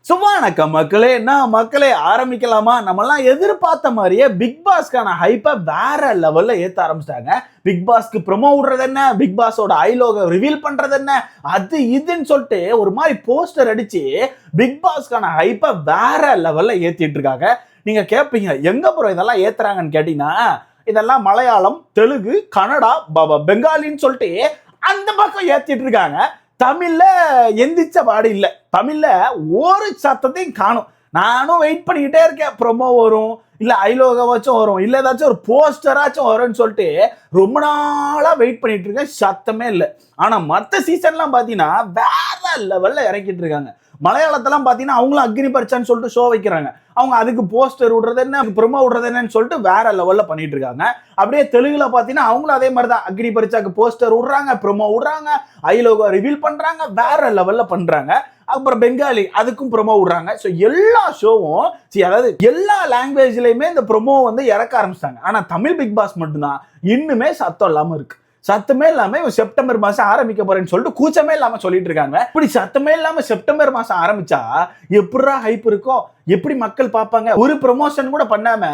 வணக்கம் மக்களே. நான் மக்களே ஆரம்பிக்கலாமா? நம்மலாம் எதிர்பார்த்த மாதிரியே பிக் பாஸ்க்கான ஹைப்பை வேற லெவல்ல ஏத்த ஆரம்பிச்சிட்டாங்க. பிக் பாஸ்க்கு ப்ரோமோ விடுறது என்ன, பிக் பாஸோட ஐ லோகோ ரிவீல் பண்றது என்ன, அது இதுன்னு சொல்லிட்டு ஒரு மாதிரி போஸ்டர் அடிச்சு பிக் பாஸ்க்கான ஹைப்பை வேற லெவல்ல ஏத்திட்டு இருக்காங்க. நீங்க கேட்பீங்க, எங்க ப்ரோ இதெல்லாம் ஏத்துறாங்கன்னு கேட்டீங்கன்னா, இதெல்லாம் மலையாளம், தெலுங்கு, கன்னடா, பெங்காலின்னு சொல்லிட்டு அந்த பக்கம் ஏத்திட்டு இருக்காங்க. தமிழ்ல எந்திரிச்ச பாடு இல்ல. தமிழ்ல ஒரு சத்தத்தையும் காணும். நானும் வெயிட் பண்ணிக்கிட்டே இருக்கேன். ப்ரோமோ வரும், இல்ல ஐலோகாவாச்சும் வரும், இல்ல ஏதாச்சும் ஒரு போஸ்டராச்சும் வரும்னு சொல்லிட்டு ரொம்ப நாளா வெயிட் பண்ணிட்டு இருக்கேன். சத்தமே இல்லை. ஆனா மற்ற சீசன்லாம் பாத்தீங்கன்னா வேற லெவல்ல இறக்கிட்டு இருக்காங்க. மலையாளத்தெல்லாம் பாத்தீங்கன்னா அவங்களும் அக்னி பரிச்சான்னு சொல்லிட்டு ஷோ வைக்கிறாங்க. அவங்க அதுக்கு போஸ்டர் விடுறது என்ன, ப்ரோமோ விடுறது என்னன்னு சொல்லிட்டு வேற லெவல்ல பண்ணிட்டு இருக்காங்க. அப்படியே தெலுங்குல பாத்தீங்கன்னா அவங்களும் அதே மாதிரி தான். அக்னி பரிச்சாக்கு போஸ்டர் விடுறாங்க, ப்ரோமோ விடுறாங்க, ஐ லோகோ ரிவீல் பண்றாங்க, வேற லெவல்ல பண்றாங்க. அப்புறம் பெங்காலி அதுக்கும் ப்ரோமோ விடுறாங்க. ஸோ எல்லா ஷோவும் அதாவது எல்லா லாங்குவேஜ்லயுமே இந்த ப்ரோமோ வந்து இறக்க ஆரம்பிச்சிட்டாங்க. ஆனா தமிழ் பிக் பாஸ் மட்டும்தான் இன்னுமே சத்தம் இல்லாம இருக்கு. சத்தமே இல்லாம இவன் செப்டம்பர் மாசம் ஆரம்பிக்க போறேன்னு சொல்லிட்டு கூச்சமே இல்லாம சொல்லிட்டு இருக்காங்க. இப்படி சத்தமே இல்லாம செப்டம்பர் மாசம் ஆரம்பிச்சா எப்படா ஹைப் இருக்கும், எப்படி மக்கள் பார்ப்பாங்க? ஒரு ப்ரொமோஷன் கூட பண்ணாம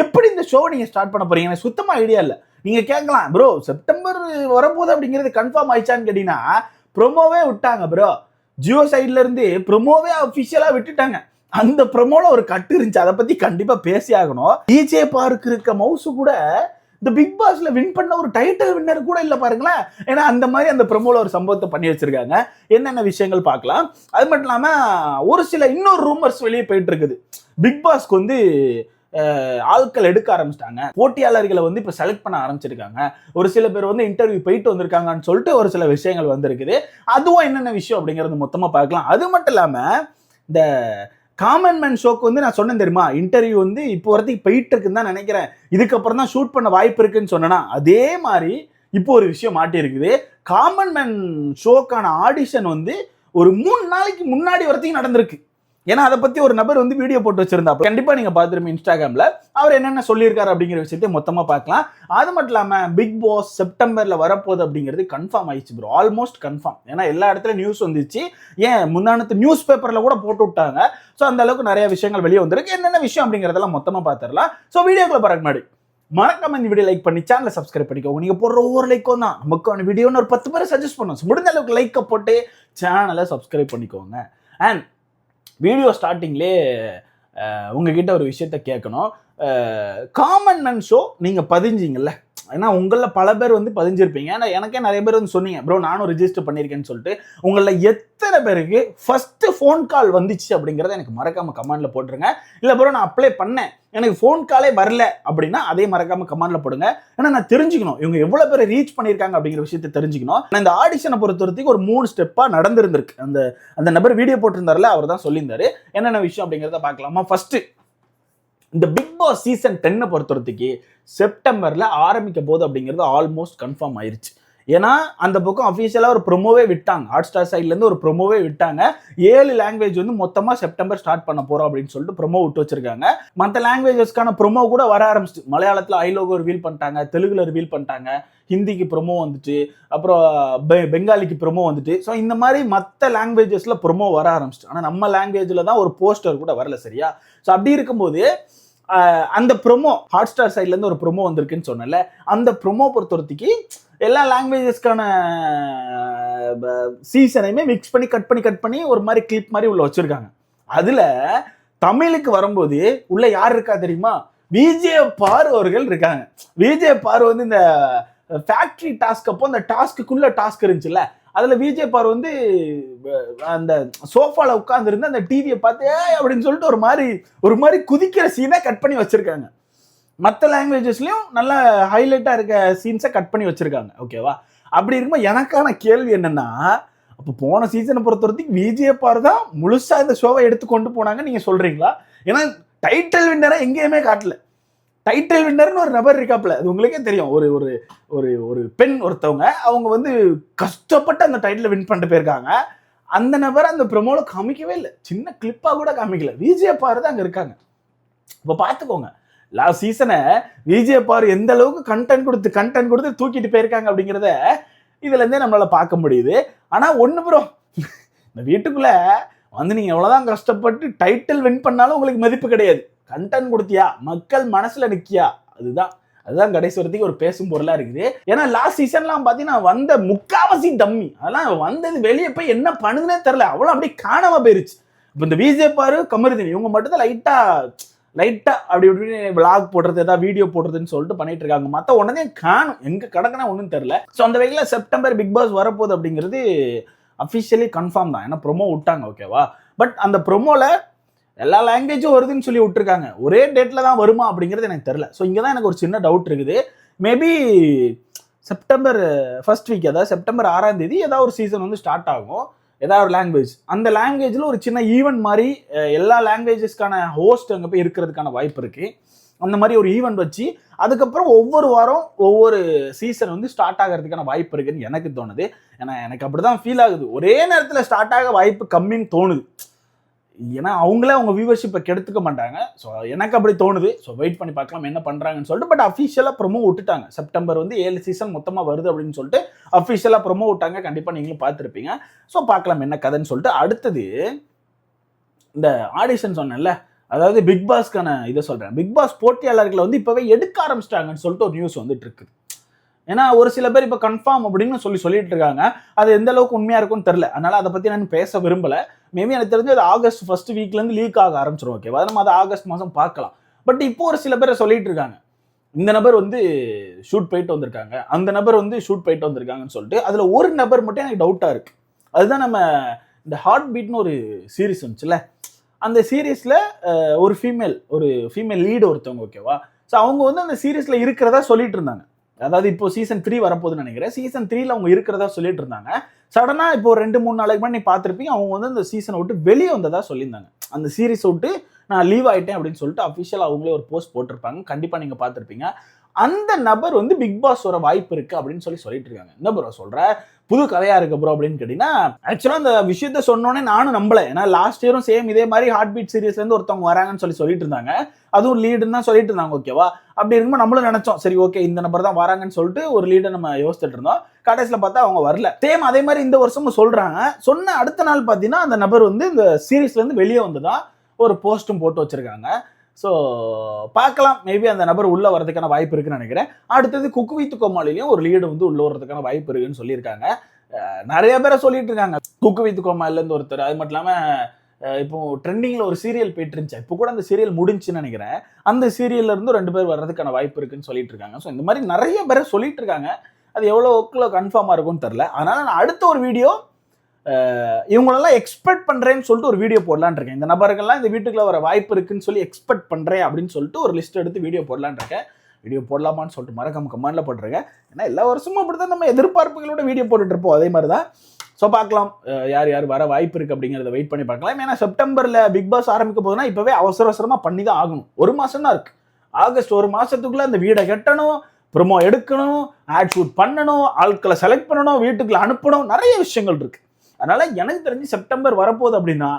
எப்படி இந்த ஷோ நீங்க ஸ்டார்ட் பண்ண போறீங்க? எனக்கு சுத்தமா ஐடியா இல்ல. நீங்க கேட்கலாம், ப்ரோ செப்டம்பர் வரப்போகுது அப்படிங்கிறது கன்ஃபார்ம் ஆயிடுச்சான்னு கேட்டீங்கன்னா, ப்ரோமோவே விட்டாங்க ப்ரோ. ஜியோ சைட்ல இருந்து ப்ரோமோவே அபிஷியலா விட்டுட்டாங்க. அந்த ப்ரோமோல ஒரு கட்டு இருந்துச்சு, அதை பத்தி கண்டிப்பா பேசி ஆகணும். டிஜே பார்க் இருக்க மவுசு கூட இந்த பிக் பாஸ்ல வின் பண்ண ஒரு டைட்டில் வின்னர் கூட இல்ல பாருங்களேன். ஏன்னா அந்த மாதிரி அந்த ப்ரோமோல ஒரு சம்பவத்தை பண்ணி வச்சிருக்காங்க. என்னென்ன விஷயங்கள் பார்க்கலாம். அது மட்டும் இல்லாம ஒரு சில இன்னொரு ரூமர்ஸ் வெளியே போயிட்டு இருக்குது. பிக் பாஸ்க்கு வந்து ஆட்கள் எடுக்க ஆரம்பிச்சிட்டாங்க. போட்டியாளர்களை வந்து இப்ப செலக்ட் பண்ண ஆரம்பிச்சிருக்காங்க. ஒரு சில பேர் வந்து இன்டர்வியூ போயிட்டு வந்திருக்காங்கன்னு சொல்லிட்டு ஒரு சில விஷயங்கள் வந்திருக்குது. அதுவும் என்னென்ன விஷயம் அப்படிங்கறது மொத்தமா பார்க்கலாம். அது மட்டும் இல்லாம இந்த காமன் மேன் ஷோக்கு வந்து நான் சொன்னேன் தெரியுமா, இன்டர்வியூ வந்து இப்போ வரதுக்கு போயிட்டு இருக்குன்னு தான் நினைக்கிறேன். இதுக்கப்புறம் தான் ஷூட் பண்ண வாய்ப்பு இருக்குன்னு சொன்னா, அதே மாதிரி இப்போ ஒரு விஷயம் மாட்டி இருக்குது. காமன் மேன் ஷோக்கான ஆடிஷன் வந்து ஒரு 3 நாளைக்கு முன்னாடி வரத்தையும் நடந்திருக்கு. ஏன்னா அதை பத்தி ஒரு நபர் வந்து வீடியோ போட்டு வச்சிருந்தா, கண்டிப்பா நீங்க பாத்துருப்பீங்க இன்ஸ்டாகிராம்ல. அவர் என்னென்ன சொல்லியிருக்காரு அப்படிங்கிற விஷயத்தை மொத்தமா பார்க்கலாம். அது மட்டும் இல்லாம பிக் பாஸ் செப்டம்பர்ல வரப்போகுது அப்படிங்கிறது கன்ஃபார்ம் ஆயிடுச்சு ப்ரோ. Almost confirm. ஏன்னா எல்லா இடத்துல நியூஸ் வந்துச்சு. ஏன் முன்னாடி நியூஸ் பேப்பர்ல கூட போட்டு விட்டாங்க. ஸோ அந்த அளவுக்கு நிறைய விஷயங்கள் வெளியே வந்திருக்கு. என்னென்ன விஷயம் அப்படிங்கறதெல்லாம் மொத்தமா பார்த்துடலாம். ஸோ வீடியோக்குள்ள போறதுக்கு முன்னாடி மறக்காம இந்த வீடியோ லைக் பண்ணி சேனலை சப்ஸ்கிரைப் பண்ணிக்கோங்க. நீங்க போடுற ஒவ்வொரு லைக்கும் தான் நமக்கான வீடியோன்னு ஒரு 10 பேரை சஜஸ்ட் பண்ணுவோம். முடிஞ்ச அளவுக்கு லைக்கை போட்டு சேனலை சப்ஸ்கிரைப் பண்ணிக்கோங்க. அண்ட் வீடியோ ஸ்டார்டிங்லேயே உங்ககிட்ட ஒரு விஷயத்த கேட்கணும். காமன் மேன் ஷோ நீங்கள் பதிஞ்சிங்கல்ல, ஏன்னா உங்களில் பல பேர் வந்து பதிஞ்சிருப்பீங்க. ஏன்னா எனக்கே நிறைய பேர் வந்து சொன்னீங்க, ப்ரோ நானும் ரிஜிஸ்டர் பண்ணியிருக்கேன்னு சொல்லிட்டு. உங்களில் எத்தனை பேருக்கு ஃபர்ஸ்ட் ஃபோன் கால் வந்துச்சு அப்படிங்கிறத எனக்கு மறக்காம கமெண்ட்ல போட்டுருங்க. இல்லை ப்ரோ நான் அப்ளை பண்ணேன், எனக்கு ஃபோன் காலே வரல அப்படின்னா அதே மறக்காம கமெண்ட்ல போடுங்க. ஏன்னா நான் தெரிஞ்சுக்கணும் இவங்க எவ்வளவு பேரை ரீச் பண்ணியிருக்காங்க அப்படிங்கிற விஷயத்தை தெரிஞ்சுக்கணும். இந்த ஆடிஷனை பொறுத்த வரைக்கும் ஒரு 3 ஸ்டெப்பா நடந்திருந்திருக்கு. அந்த நபர் வீடியோ போட்டிருந்தாருல, அவர் தான் சொல்லியிருந்தாரு. என்னென்ன விஷயம் அப்படிங்கிறத பார்க்கலாமா? ஃபர்ஸ்ட், இந்த பிக் பாஸ் சீசன் 10 பொறுத்த வரைக்கும் செப்டம்பர்ல ஆரம்பிக்க போகுது அப்படிங்கிறது ஆல்மோஸ்ட் கன்ஃபார்ம் ஆயிருச்சு. ஏன்னா அந்த பக்கம் அஃபீஷியலா ஒரு ப்ரோமோவே விட்டாங்க. ஹாட் ஸ்டார் சைட்ல இருந்து ஒரு ப்ரோமோவே விட்டாங்க. 7 லாங்குவேஜ் வந்து மொத்தமா செப்டம்பர் ஸ்டார்ட் பண்ண போறோம் அப்படின்னு சொல்லிட்டு ப்ரோமோ விட்டு வச்சிருக்காங்க. மற்ற லாங்குவேஜஸ்க்கான ப்ரோமோ கூட வர ஆரம்பிச்சு. மலையாளத்துல ஐ லோகோ ரிவீல் பண்ணிட்டாங்க, தெலுங்குல ரிவீல் பண்ணிட்டாங்க, ஹிந்திக்கு ப்ரோமோ வந்துட்டு, அப்புறம் பெங்காலிக்கு ப்ரோமோ வந்துட்டு. ஸோ இந்த மாதிரி மற்ற லாங்குவேஜஸ்ல ப்ரோமோ வர ஆரம்பிச்சு. ஆனா நம்ம லாங்குவேஜ்ல தான் ஒரு போஸ்டர் கூட வரல, சரியா? ஸோ அப்படி இருக்கும்போது அந்த ப்ரோமோ ஹாட் ஸ்டார் சைட்ல இருந்து ஒரு ப்ரோமோ வந்திருக்குன்னு சொன்னல, அந்த ப்ரோமோ பொறுத்த வரைக்கும் எல்லா லாங்குவேஜஸ்க்கான சீசனையுமே மிக்ஸ் பண்ணி கட் பண்ணி ஒரு மாதிரி கிளிப் மாதிரி உள்ள வச்சிருக்காங்க. அதுல தமிழுக்கு வரும்போது உள்ள யார் இருக்கா தெரியுமா? விஜே பாரு அவர்கள் இருக்காங்க. விஜே பாரு வந்து இந்த ஃபேக்டரி டாஸ்க் அப்போ அந்த டாஸ்க்குள்ள டாஸ்க் இருந்துச்சுல்ல, அதுல விஜே பாரு வந்து அந்த சோஃபால உட்கார்ந்து இருந்து அந்த டிவியை பார்த்து அப்படின்னு சொல்லிட்டு ஒரு மாதிரி குதிக்கிற சீனை கட் பண்ணி வச்சிருக்காங்க. மற்ற லாங்குவேஜஸ்லயும் நல்ல ஹைலைட்டா இருக்க சீன்ஸை கட் பண்ணி வச்சிருக்காங்க. ஓகேவா? அப்படி இருக்கும்போது எனக்கான கேள்வி என்னன்னா, அப்போ போன சீசனை பொறுத்த வரைக்கும் விஜே பாரு தான் முழுசா இந்த ஷோவை எடுத்து கொண்டு போனாங்க நீங்க சொல்றீங்களா? ஏன்னா டைட்டில் வின்னரை எங்கேயுமே காட்டல. டைட்டில் வின்னர்னு ஒரு நபர் இருக்காப்ல, அது உங்களுக்கே தெரியும். ஒரு ஒரு ஒரு ஒரு பெண் ஒருத்தவங்க, அவங்க வந்து கஷ்டப்பட்டு அந்த டைட்டில் வின் பண்ணிட்டு போயிருக்காங்க. அந்த நபரை அந்த ப்ரோமோல காமிக்கவே இல்லை. சின்ன கிளிப்பா கூட காமிக்கல. விஜே பாரு தான் அங்க இருக்காங்க. இப்போ பார்த்துக்கோங்க, லாஸ்ட் சீசனை விஜே பாரு எந்த அளவுக்கு கண்டென்ட் கொடுத்து தூக்கிட்டு போயிருக்காங்க அப்படிங்கிறத இதுல இருந்தே நம்மளால பார்க்க முடியுது. ஆனா ஒண்ணு ப்ரோ, இந்த வீட்டுக்குள்ள வந்து நீங்க எவ்வளவுதான் கஷ்டப்பட்டு டைட்டில் வின் பண்ணாலும் உங்களுக்கு மதிப்பு கிடையாது. கண்டென்ட் கொடுத்தியா, மக்கள் மனசுல நிக்கியா, அதுதான் கடைசி வரைக்கும் ஒரு பேசும் பொருளா இருக்குது. ஏன்னா லாஸ்ட் சீசன்லாம் பாத்தீங்கன்னா வந்த முக்காவாசி டம்மி, அதெல்லாம் வந்தது வெளியே போய் என்ன பண்ணுதுன்னே தெரியல, அவ்வளவு அப்படியே காணாம போயிருச்சு. இப்ப இந்த விஜய் பாரு, கமருதீன் இவங்க மட்டும் தான் லைட்டா அப்படி இப்படின்னு விளாக் போடுறது, ஏதாவது வீடியோ போடுறதுன்னு சொல்லிட்டு பண்ணிட்டு இருக்காங்க. மத்த உடனே காணும், எங்க கிடக்குனா ஒன்றும் தெரியல. ஸோ அந்த வகையில் செப்டம்பர் பிக் பாஸ் வரப்போகுது அப்படிங்கிறது அஃபிஷியலி கன்ஃபார்ம் தான். ஏன்னா ப்ரொமோ விட்டாங்க, ஓகேவா. பட் அந்த ப்ரொமோல எல்லா லாங்குவேஜும் வருதுன்னு சொல்லி விட்டுருக்காங்க. ஒரே டேட்ல தான் வருமா அப்படிங்கிறது எனக்கு தெரியல. ஸோ இங்கே தான் எனக்கு ஒரு சின்ன டவுட் இருக்குது. மேபி செப்டம்பர் ஃபர்ஸ்ட் வீக், அதாவது செப்டம்பர் 6ஆம் தேதி ஏதாவது ஒரு சீசன் வந்து ஸ்டார்ட் ஆகும். ஏதாவது ஒரு லாங்குவேஜ், அந்த லாங்குவேஜில் ஒரு சின்ன ஈவெண்ட் மாதிரி எல்லா லாங்குவேஜஸ்க்கான ஹோஸ்ட் அங்கே போய் இருக்கிறதுக்கான வாய்ப்பு இருக்குது. அந்த மாதிரி ஒரு ஈவெண்ட் வச்சு அதுக்கப்புறம் ஒவ்வொரு வாரம் ஒவ்வொரு சீசன் வந்து ஸ்டார்ட் ஆகிறதுக்கான வாய்ப்பு இருக்குன்னு எனக்கு தோணுது. ஏன்னா எனக்கு அப்படிதான் ஃபீல் ஆகுது. ஒரே நேரத்தில் ஸ்டார்ட் ஆக வாய்ப்பு கம்மின்னு தோணுது. ஏன்னா அவங்களே அவங்க வியூவர்ஷிப்பை கெடுத்துக்க மாட்டாங்க. ஸோ எனக்கு அப்படி தோணுது. ஸோ வெயிட் பண்ணி பார்க்கலாம் என்ன பண்ணுறாங்கன்னு சொல்லிட்டு. பட் அஃபிஷியலாக ப்ரொமோ விட்டுட்டாங்க. செப்டம்பர் வந்து 7 சீசன் மொத்தமாக வருது அப்படின்னு சொல்லிட்டு அஃபிஷியலாக ப்ரொமோ விட்டாங்க. கண்டிப்பாக நீங்களும் பார்த்துருப்பீங்க. ஸோ பார்க்கலாம் என்ன கதைன்னு சொல்லிட்டு. அடுத்தது இந்த ஆடிஷன் சொன்னேன்ல, அதாவது பிக் பாஸ்க்கான இதை சொல்கிறேன். பிக் பாஸ் போட்டியாளர்களை வந்து இப்போவே எடுக்க ஆரம்பிச்சிட்டாங்கன்னு சொல்லிட்டு ஒரு நியூஸ் வந்துட்டு இருக்குது. ஏன்னா ஒரு சில பேர் இப்போ கன்ஃபார்ம் அப்படின்னு சொல்லிட்டு இருக்காங்க. அது எந்த அளவுக்கு உண்மையாக இருக்கும்னு தெரில. அதனால அதை பற்றி நான் பேச விரும்பலை. மேபி எனக்கு தெரிஞ்சு அது ஆகஸ்ட் ஃபர்ஸ்ட் வீக்லேருந்து லீக் ஆக ஆரம்பிச்சிடும், ஓகேவா. நம்ம அதை ஆகஸ்ட் மாதம் பார்க்கலாம். பட் இப்போ ஒரு சில பேரை சொல்லிட்டு இருக்காங்க, இந்த நபர் வந்து ஷூட் போயிட்டு வந்திருக்காங்க, அந்த நபர் வந்து ஷூட் போயிட்டு வந்திருக்காங்கன்னு சொல்லிட்டு. அதில் ஒரு நபர் மட்டும் எனக்கு டவுட்டாக இருக்குது. அதுதான் நம்ம இந்த ஹார்ட் பீட்னு ஒரு சீரீஸ் வந்துச்சுல்ல, அந்த சீரீஸில் ஒரு ஃபீமேல் லீடு ஒருத்தவங்க, ஓகேவா. ஸோ அவங்க வந்து அந்த சீரீஸில் இருக்கிறதா சொல்லிட்டு இருந்தாங்க. அதாவது இப்போ சீசன் 3 வரப்போகுதுன்னு நினைக்கிறேன். சீசன் 3ல அவங்க இருக்கிறதா சொல்லிட்டு இருந்தாங்க. சடனா இப்போ 2-3 நாளைக்கு முன்னாடி நீ பார்த்துருப்பீங்க, அவங்க வந்து அந்த சீசனை விட்டு வெளியே வந்ததா சொல்லியிருந்தாங்க. அந்த சீரீஸ் விட்டு நான் லீவ் ஆயிட்டேன் அப்படின்னு சொல்லிட்டு அஃபிஷியலாக அவங்களே ஒரு போஸ்ட் போட்டிருப்பாங்க. கண்டிப்பாக நீங்கள் பார்த்துருப்பீங்க. அந்த நபர் வந்து பிக் பாஸ் வர வாய்ப்பு இருக்கு அப்படின்னு சொல்லிட்டு இருக்காங்க. என்ன ப்ரோ சொல்ற, புது கதையா இருக்கு ப்ரோ அப்படின்னு கேட்டீங்கன்னா, ஆக்சுவலா அந்த விஷயத்த சொன்னோன்னே நானும் நம்பல. ஏன்னா லாஸ்ட் இயரும் சேம் இதே மாதிரி ஹார்ட் பீட் சீரீஸ்ல இருந்து ஒருத்தவங்க வராங்கன்னு சொல்லிட்டு இருந்தாங்க. அதுவும் லீடுன்னு தான் சொல்லிட்டு இருந்தாங்க, ஓகேவா. அப்படி இருக்கும்போது நம்மளும் நினைச்சோம், சரி ஓகே இந்த நபர் தான் வராங்கன்னு சொல்லிட்டு ஒரு லீடை நம்ம யோசிச்சுட்டு இருந்தோம். கடைசியில் பார்த்தா அவங்க வரல. சேம் அதே மாதிரி இந்த வருஷமும் சொல்றாங்க. சொன்ன அடுத்த நாள் பார்த்தீங்கன்னா அந்த நபர் வந்து இந்த சீரீஸ்ல இருந்து வெளியே வந்துதான் ஒரு போஸ்டும் போட்டு வச்சிருக்காங்க. ஸோ பார்க்கலாம், மேபி அந்த நபர் உள்ள வரதுக்கான வாய்ப்பு இருக்குன்னு நினைக்கிறேன். அடுத்தது குக்கு வித் கோமாளிலையும் ஒரு லீடு வந்து உள்ள வரதுக்கான வாய்ப்பு இருக்குன்னு சொல்லியிருக்காங்க. நிறைய பேரை சொல்லிட்டு இருக்காங்க குக்கு வித் கோமாளிலேருந்து ஒருத்தர். அது மட்டும் இல்லாமல் இப்போ ட்ரெண்டிங்கில் ஒரு சீரியல் போயிட்டு இருந்துச்சு, இப்போ கூட அந்த சீரியல் முடிஞ்சுன்னு நினைக்கிறேன். அந்த சீரியல்ல இருந்து 2 பேர் வர்றதுக்கான வாய்ப்பு இருக்குன்னு சொல்லிட்டு இருக்காங்க. ஸோ இந்த மாதிரி நிறைய பேரை சொல்லிட்டு இருக்காங்க. அது எவ்வளோ கன்ஃபார்மாக இருக்கும்னு தெரில. அதனால நான் அடுத்த ஒரு வீடியோ இவங்களெல்லாம் எக்ஸ்பெக்ட் பண்ணுறேன்னு சொல்லிட்டு ஒரு வீடியோ போடலான் இருக்கேன். இந்த நபர்கள்லாம் இந்த வீட்டுக்குள்ள வர வாய்ப்பு இருக்குன்னு சொல்லி எக்ஸ்பெக்ட் பண்ணுறேன் அப்படின்னு சொல்லிட்டு ஒரு லிஸ்ட் எடுத்து வீடியோ போடலான் இருக்கேன். வீடியோ போடலாமான்னு சொல்லிட்டு மறக்காம கமெண்ட்ல போட்டுருக்கேன். ஏன்னா எல்லா வருஷமும் அப்படி தான் நம்ம எதிர்பார்ப்புகளோட வீடியோ போட்டுட்டு இருப்போம், அதே மாதிரி தான். ஸோ பார்க்கலாம் யார் யார் வர வாய்ப்பு இருக்குது அப்படிங்கிறத வெயிட் பண்ணி பார்க்கலாம். ஏன்னா செப்டம்பரில் பிக் பாஸ் ஆரம்பிக்க போதுன்னா இப்போவே அவசரமாக பண்ணி தான் ஆகணும். 1 மாதம் தான் இருக்குது. ஆகஸ்ட் 1 மாதத்துக்குள்ளே அந்த வீடை கட்டணும், ப்ரொமோ எடுக்கணும், ஆட் ஷூட் பண்ணணும், ஆட்களை செலக்ட் பண்ணணும், வீட்டுக்குள்ள அனுப்பணும், நிறைய விஷயங்கள் இருக்குது. அதனால எனக்கு தெரிஞ்சு செப்டம்பர் வரப்போகுது அப்படின்னா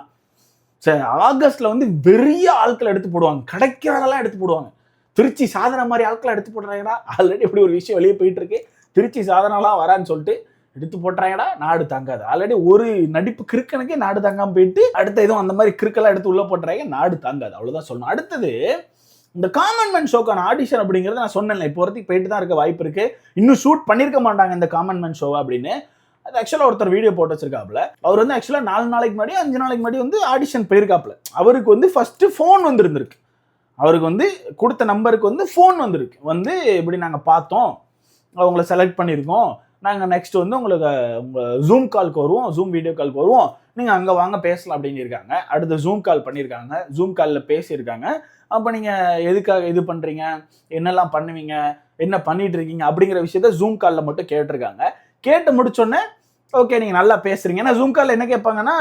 சரி ஆகஸ்ட்ல வந்து பெரிய ஆட்களை எடுத்து போடுவாங்க, கிடைக்கிறதெல்லாம் எடுத்து போடுவாங்க. திருச்சி சாதனை மாதிரி ஆட்களை எடுத்து போடுறாங்கடா. ஆல்ரெடி இப்படி ஒரு விஷயம் வெளியே போயிட்டு இருக்கு. திருச்சி சாதனைலாம் வரான்னு சொல்லிட்டு எடுத்து போட்டுறாங்கடா, நாடு தாங்காது. ஆல்ரெடி ஒரு நடிப்பு கிறுக்கனுக்கே நாடு தாங்காம போயிட்டு அடுத்த எதுவும் அந்த மாதிரி கிறுக்கெல்லாம் எடுத்து உள்ள போட்டுறாங்க, நாடு தாங்காது. அவ்வளவுதான் சொல்லணும். அடுத்தது இந்த காமன் மேன் ஷோக்கான ஆடிஷன் அப்படிங்கிறத நான் சொன்னேன், இப்போ வரைக்கும் போயிட்டு தான் இருக்க வாய்ப்பு இருக்கு. இன்னும் ஷூட் பண்ணியிருக்க மாட்டாங்க இந்த காமன் மேன் ஷோவை அப்படின்னு. அது ஆக்சுவலாக ஒருத்தர் வீடியோ போட்டு வச்சிருக்காப்புல. அவர் வந்து ஆக்சுவலாக 4 நாளைக்கு முன்னாடி 5 நாளைக்கு முன்னாடி வந்து ஆடிஷன் போயிருக்காப்புல. அவருக்கு வந்து ஃபர்ஸ்ட் ஃபோன் வந்துருந்துருக்கு. அவருக்கு வந்து கொடுத்த நம்பருக்கு வந்து ஃபோன் வந்திருக்கு. வந்து இப்படி நாங்கள் பார்த்தோம், அவங்கள செலக்ட் பண்ணியிருக்கோம், நாங்கள் நெக்ஸ்ட் வந்து உங்களுக்கு உங்கள் ஜூம் கால்க்கு வருவோம், ஜூம் வீடியோ கால்க்கு வருவோம், நீங்கள் அங்கே வாங்க பேசலாம் அப்படின்னு இருக்காங்க. அடுத்து ஜூம் கால் பண்ணியிருக்காங்க, ஜூம் காலில் பேசியிருக்காங்க. அப்போ நீங்கள் எதுக்காக இது பண்ணுறீங்க, என்னெல்லாம் பண்ணுவீங்க, என்ன பண்ணிட்டு இருக்கீங்க அப்படிங்கிற விஷயத்த ஜூம் காலில் மட்டும் கேட்டிருக்காங்க. கேட்டு முடிச்சோடனே ஓகே நீங்கள் நல்லா பேசுறீங்க. ஏன்னா ஜூம் காலில் என்ன கேட்பாங்கன்னா,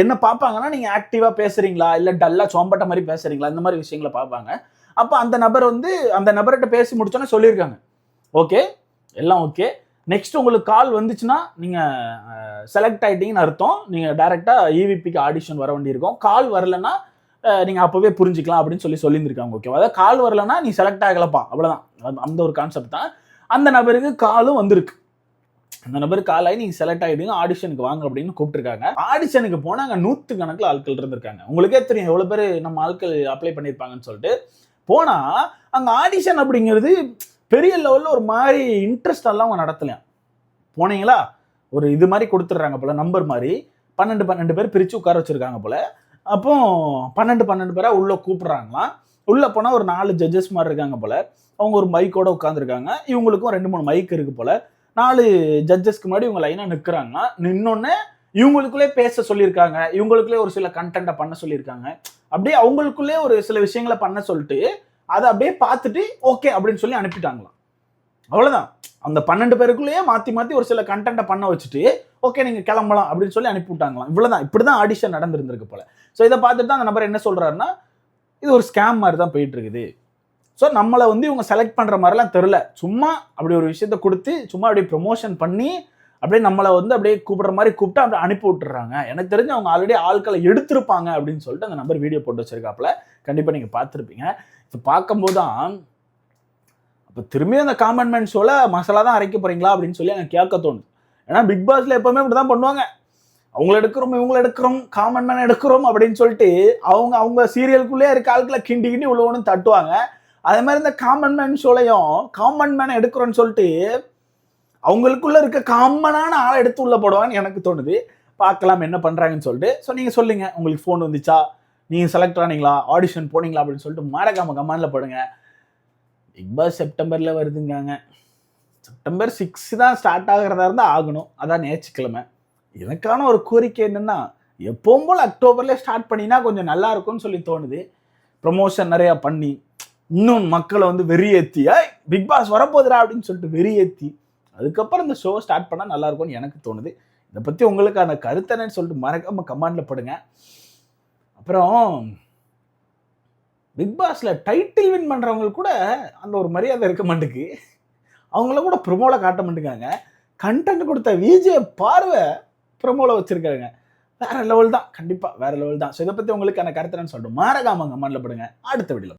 என்ன பார்ப்பாங்கன்னா நீங்கள் ஆக்டிவாக பேசுறீங்களா இல்லை டல்லாக சோம்பட்ட மாதிரி பேசுறீங்களா, இந்த மாதிரி விஷயங்களை பார்ப்பாங்க. அப்போ அந்த நபர் வந்து அந்த நபர்கிட்ட பேசி முடிச்சோன்னே சொல்லியிருக்காங்க, ஓகே எல்லாம் ஓகே, நெக்ஸ்ட் உங்களுக்கு கால் வந்துச்சுன்னா நீங்கள் செலக்ட் ஆகிட்டீங்கன்னு அர்த்தம், நீங்கள் டைரெக்டாக இவிபிக்கு ஆடிஷன் வர வேண்டியிருக்கும். கால் வரலன்னா நீங்கள் அப்போவே புரிஞ்சிக்கலாம் அப்படின்னு சொல்லியிருந்திருக்காங்க. ஓகேவா, அதாவது கால் வரலன்னா நீ செலக்ட் ஆகலப்பா, அவ்வளோதான். அந்த ஒரு கான்செப்ட் தான். அந்த நபருக்கு காலும் வந்திருக்கு. அந்த நபர் கால் ஆகி நீங்க செலக்ட் ஆயிடுங்க, ஆடிஷனுக்கு வாங்க அப்படின்னு கூப்பிட்டுருக்காங்க. ஆடிஷனுக்கு போனா அங்க 100 கணக்குல ஆட்கள் இருந்திருக்காங்க. உங்களுக்கே தெரியும் எவ்வளவு பேர் நம்ம ஆட்கள் அப்ளை பண்ணிருப்பாங்கன்னு சொல்லிட்டு. போனா அங்க ஆடிஷன் அப்படிங்கிறது பெரிய லெவல்ல ஒரு மாதிரி இன்ட்ரெஸ்ட் எல்லாம் அவங்க நடத்தலையாம். போனீங்களா ஒரு இது மாதிரி கொடுத்துட்றாங்க போல, நம்பர் மாதிரி 12 பேர் பிரிச்சு உட்கார வச்சிருக்காங்க போல. அப்போ 12 பேரா உள்ள கூப்பிடுறாங்களாம். உள்ள போனா ஒரு 4 ஜட்ஜஸ் மாதிரி இருக்காங்க போல. அவங்க ஒரு மைக்கோட உட்காந்துருக்காங்க. இவங்களுக்கும் 2-3 மைக் இருக்கு போல. 4 ஜட்ஜஸ்க்கு முன்னாடி இவங்க லைனா நிக்கிறாங்க. நின்னோடனே இவங்களுக்குள்ளே பேச சொல்லியிருக்காங்க. இவங்களுக்குள்ளே ஒரு சில கண்டென்ட்டை பண்ண சொல்லியிருக்காங்க. அப்படியே அவங்களுக்குள்ளே ஒரு சில விஷயங்களை பண்ண சொல்லிட்டு அதை அப்படியே பார்த்துட்டு ஓகே அப்படின்னு சொல்லி அனுப்பிட்டாங்களாம். அவ்வளவுதான். அந்த 12 பேருக்குள்ளேயே மாத்தி மாத்தி ஒரு சில கண்டென்ட்டை பண்ண வச்சுட்டு ஓகே நீங்க கிளம்பலாம் அப்படின்னு சொல்லி அனுப்பி விட்டாங்களாம். இவ்வளவுதான். இப்படிதான் ஆடிஷன் நடந்திருந்திருக்கு போல. ஸோ இதை பார்த்துட்டு தான் அந்த நபர் என்ன சொல்றாருன்னா, இது ஒரு ஸ்கேம் மாதிரி தான் போயிட்டு இருக்குது. ஸோ நம்மளை இவங்க செலக்ட் பண்ற மாதிரிலாம் தெரியல. சும்மா அப்படி ஒரு விஷயத்த கொடுத்து சும்மா அப்படியே ப்ரொமோஷன் பண்ணி அப்படியே நம்மளை அப்படியே கூப்பிடுற மாதிரி கூப்பிட்டு அப்படியே அனுப்பி விட்டுறாங்க. எனக்கு தெரிஞ்சு அவங்க ஆல்ரெடி ஆட்களை எடுத்திருப்பாங்க அப்படின்னு சொல்லிட்டு அந்த நபர் வீடியோ போட்டு வச்சிருக்காப்புல. கண்டிப்பா நீங்க பார்த்துருப்பீங்க. இப்போ பார்க்கும்போது தான் அப்போ திரும்பி அந்த காமன்மேன் ஷோல மசாலா தான் அரைக்க போறீங்களா அப்படின்னு சொல்லி எனக்கு கேட்க தோணுது. ஏன்னா பிக் பாஸ்ல எப்பவுமே இப்படிதான் பண்ணுவாங்க. அவங்கள எடுக்கிறோம், இவங்களை எடுக்கிறோம், காமன் மேன் எடுக்கிறோம் அப்படின்னு சொல்லிட்டு அவங்க சீரியலுக்குள்ளே இருக்க ஆட்களை கிண்டி கிண்டி உள்ள ஒன்று தட்டுவாங்க. அதே மாதிரி இந்த காமன் மேன் ஷோலையும் காமன் மேனை எடுக்கிறோன்னு சொல்லிட்டு அவங்களுக்குள்ள இருக்க காமனான ஆளை எடுத்து உள்ள போடுவாங்கன்னு எனக்கு தோணுது. பார்க்கலாம் என்ன பண்றாங்கன்னு சொல்லிட்டு. ஸோ நீங்க சொல்லுங்க, உங்களுக்கு ஃபோன் வந்துச்சா, நீங்க செலக்ட் ஆனீங்களா, ஆடிஷன் போனீங்களா அப்படின்னு சொல்லிட்டு மறக்காம கமெண்ட்ல போடுங்க. பிக் பாஸ் செப்டம்பர்ல வருதுங்காங்க. செப்டம்பர் 6 தான் ஸ்டார்ட் ஆகிறதா இருந்தால் ஆகணும். அதான் ஞாயிற்றுக்கிழமை. எனக்கான ஒரு கோரிக்கை என்னன்னா, எப்பவும் போல் அக்டோபர்ல ஸ்டார்ட் பண்ணினா கொஞ்சம் நல்லா இருக்கும்னு சொல்லி தோணுது. ப்ரொமோஷன் நிறையா பண்ணி இன்னும் மக்களை வெறியேற்றி பிக் பாஸ் வரப்போகுதுரா அப்படின்னு சொல்லிட்டு வெறியேற்றி அதுக்கப்புறம் இந்த ஷோ ஸ்டார்ட் பண்ணால் நல்லா இருக்கும்னு எனக்கு தோணுது. இதை பற்றி உங்களுக்கான கருத்து என்னன்னு சொல்லிட்டு மறக்காம கமெண்ட்ல போடுங்க. அப்புறம் பிக் பாஸ்ல டைட்டில் வின் பண்றவங்களுக்கு கூட அந்த ஒரு மரியாதை இருக்க மாட்டேங்குது. அவங்கள கூட ப்ரொமோல காட்ட மாட்டேங்காங்க. கண்டென்ட் கொடுத்த விஜய் பார்வை ப்ரொமோல வச்சிருக்காங்க. வேற லெவல் தான். கண்டிப்பா வேற லெவல் தான். ஸோ இதை பத்தி உங்களுக்கான கருத்து என்னன்னு சொல்லிட்டு மறக்காம கமெண்ட்ல போடுங்க. அடுத்த வீடியோல